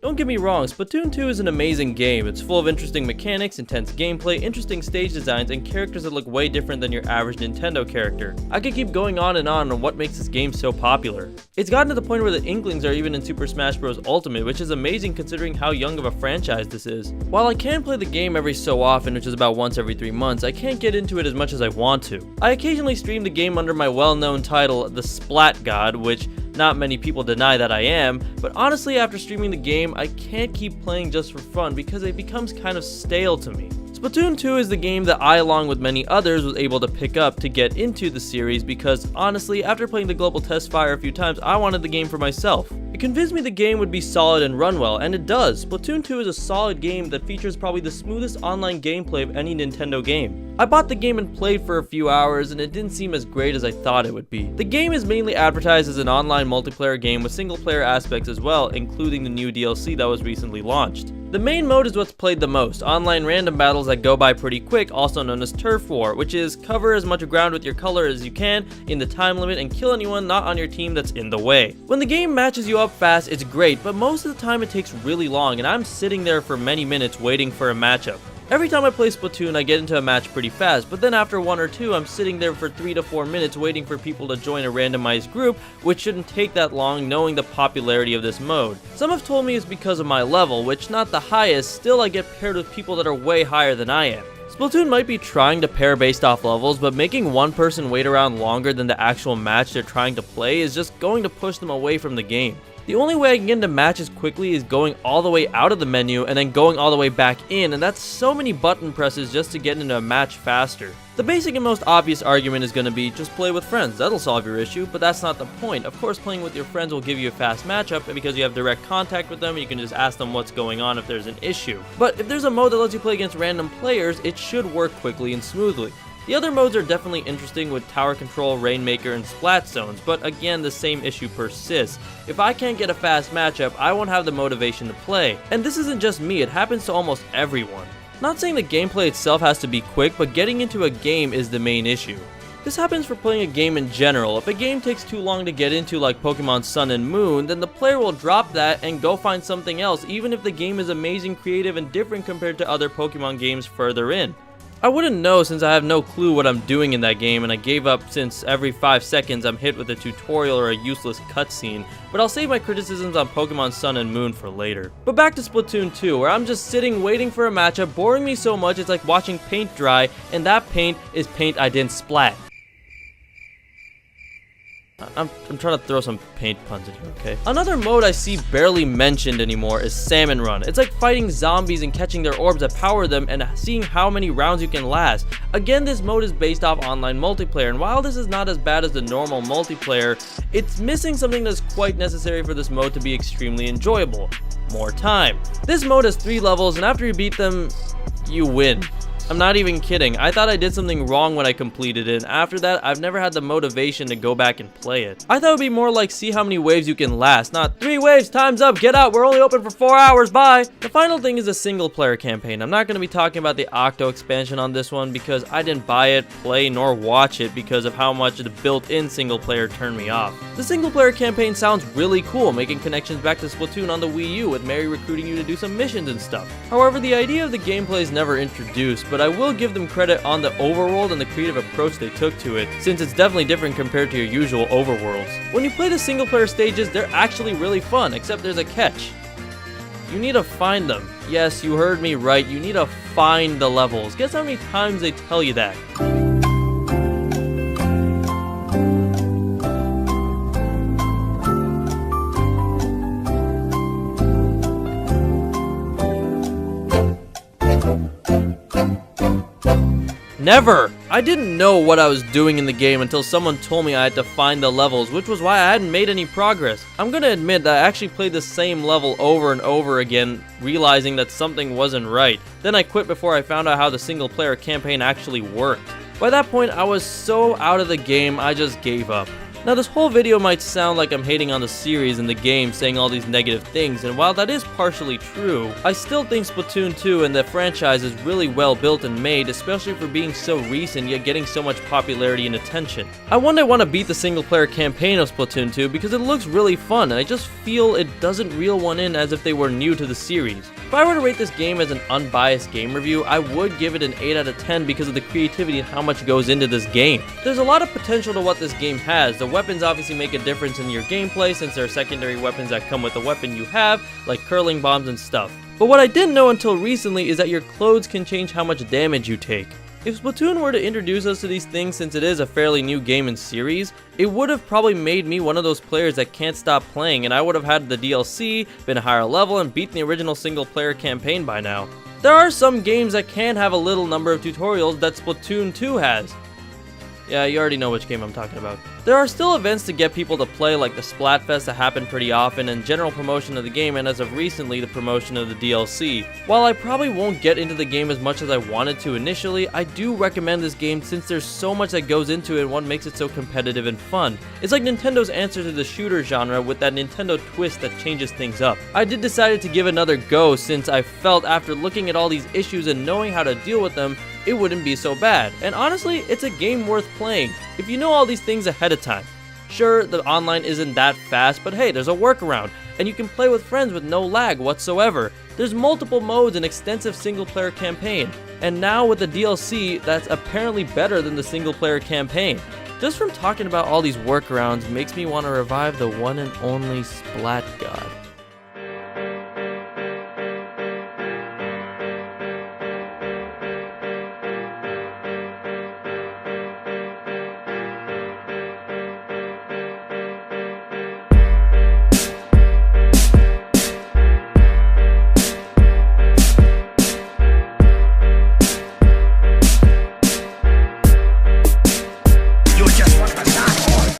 Don't get me wrong, Splatoon 2 is an amazing game. It's full of interesting mechanics, intense gameplay, interesting stage designs, and characters that look way different than your average Nintendo character. I could keep going on what makes this game so popular. It's gotten to the point where the Inklings are even in Super Smash Bros. Ultimate, which is amazing considering how young of a franchise this is. While I can play the game every so often, which is about once every 3 months, I can't get into it as much as I want to. I occasionally stream the game under my well-known title, The Splat God, which not many people deny that I am, but honestly after streaming the game, I can't keep playing just for fun because it becomes kind of stale to me. Splatoon 2 is the game that I, along with many others, was able to pick up to get into the series because honestly, after playing the global test fire a few times, I wanted the game for myself. It convinced me the game would be solid and run well, and it does. Splatoon 2 is a solid game that features probably the smoothest online gameplay of any Nintendo game. I bought the game and played for a few hours, and it didn't seem as great as I thought it would be. The game is mainly advertised as an online multiplayer game with single player aspects as well, including the new DLC that was recently launched. The main mode is what's played the most, online random battles that go by pretty quick, also known as Turf War, which is cover as much ground with your color as you can in the time limit and kill anyone not on your team that's in the way. When the game matches you up fast, it's great, but most of the time it takes really long and I'm sitting there for many minutes waiting for a matchup. Every time I play Splatoon, I get into a match pretty fast, but then after 1 or 2, I'm sitting there for 3 to 4 minutes waiting for people to join a randomized group, which shouldn't take that long knowing the popularity of this mode. Some have told me it's because of my level, which not the highest, still I get paired with people that are way higher than I am. Splatoon might be trying to pair based off levels, but making one person wait around longer than the actual match they're trying to play is just going to push them away from the game. The only way I can get into matches quickly is going all the way out of the menu and then going all the way back in, and that's so many button presses just to get into a match faster. The basic and most obvious argument is going to be just play with friends, that'll solve your issue, but that's not the point. Of course playing with your friends will give you a fast matchup, and because you have direct contact with them, you can just ask them what's going on if there's an issue. But if there's a mode that lets you play against random players, it should work quickly and smoothly. The other modes are definitely interesting with Tower Control, Rainmaker, and Splat Zones, but again the same issue persists. If I can't get a fast matchup, I won't have the motivation to play. And this isn't just me, it happens to almost everyone. Not saying the gameplay itself has to be quick, but getting into a game is the main issue. This happens for playing a game in general. If a game takes too long to get into like Pokemon Sun and Moon, then the player will drop that and go find something else, even if the game is amazing, creative, and different compared to other Pokemon games further in. I wouldn't know since I have no clue what I'm doing in that game, and I gave up since every 5 seconds I'm hit with a tutorial or a useless cutscene, but I'll save my criticisms on Pokemon Sun and Moon for later. But back to Splatoon 2, where I'm just sitting waiting for a matchup, boring me so much it's like watching paint dry, and that paint is paint I didn't splat. I'm trying to throw some paint puns in here, okay? Another mode I see barely mentioned anymore is Salmon Run. It's like fighting zombies and catching their orbs that power them and seeing how many rounds you can last. Again, this mode is based off online multiplayer, and while this is not as bad as the normal multiplayer, it's missing something that's quite necessary for this mode to be extremely enjoyable. More time. This mode has 3 levels, and after you beat them, you win. I'm not even kidding. I thought I did something wrong when I completed it, and after that, I've never had the motivation to go back and play it. I thought it would be more like see how many waves you can last, not 3 waves, time's up, get out, we're only open for 4 hours, bye! The final thing is a single player campaign. I'm not going to be talking about the Octo expansion on this one because I didn't buy it, play, nor watch it because of how much the built-in single player turned me off. The single player campaign sounds really cool, making connections back to Splatoon on the Wii U with Mary recruiting you to do some missions and stuff. However, the idea of the gameplay is never introduced, but I will give them credit on the overworld and the creative approach they took to it, since it's definitely different compared to your usual overworlds. When you play the single player stages, they're actually really fun, except there's a catch. You need to find them. Yes, you heard me right, you need to find the levels. Guess how many times they tell you that? Never! I didn't know what I was doing in the game until someone told me I had to find the levels, which was why I hadn't made any progress. I'm gonna admit that I actually played the same level over and over again, realizing that something wasn't right. Then I quit before I found out how the single player campaign actually worked. By that point, I was so out of the game, I just gave up. Now this whole video might sound like I'm hating on the series and the game, saying all these negative things, and while that is partially true, I still think Splatoon 2 and the franchise is really well built and made, especially for being so recent yet getting so much popularity and attention. I want to beat the single player campaign of Splatoon 2 because it looks really fun, and I just feel it doesn't reel one in as if they were new to the series. If I were to rate this game as an unbiased game review, I would give it an 8 out of 10 because of the creativity and how much goes into this game. There's a lot of potential to what this game has. The weapons obviously make a difference in your gameplay since there are secondary weapons that come with the weapon you have, like curling bombs and stuff. But what I didn't know until recently is that your clothes can change how much damage you take. If Splatoon were to introduce us to these things since it is a fairly new game and series, it would have probably made me one of those players that can't stop playing, and I would have had the DLC, been a higher level, and beaten the original single player campaign by now. There are some games that can have a little number of tutorials that Splatoon 2 has. Yeah, you already know which game I'm talking about. There are still events to get people to play, like the Splatfest that happen pretty often, and general promotion of the game, and as of recently, the promotion of the DLC. While I probably won't get into the game as much as I wanted to initially, I do recommend this game since there's so much that goes into it and what makes it so competitive and fun. It's like Nintendo's answer to the shooter genre with that Nintendo twist that changes things up. I did decide to give another go since I felt after looking at all these issues and knowing how to deal with them, it wouldn't be so bad. And honestly, it's a game worth playing if you know all these things ahead of time. Sure, the online isn't that fast, but hey, there's a workaround, and you can play with friends with no lag whatsoever. There's multiple modes and extensive single player campaign, and now with the DLC that's apparently better than the single player campaign. Just from talking about all these workarounds makes me want to revive the one and only Splat God.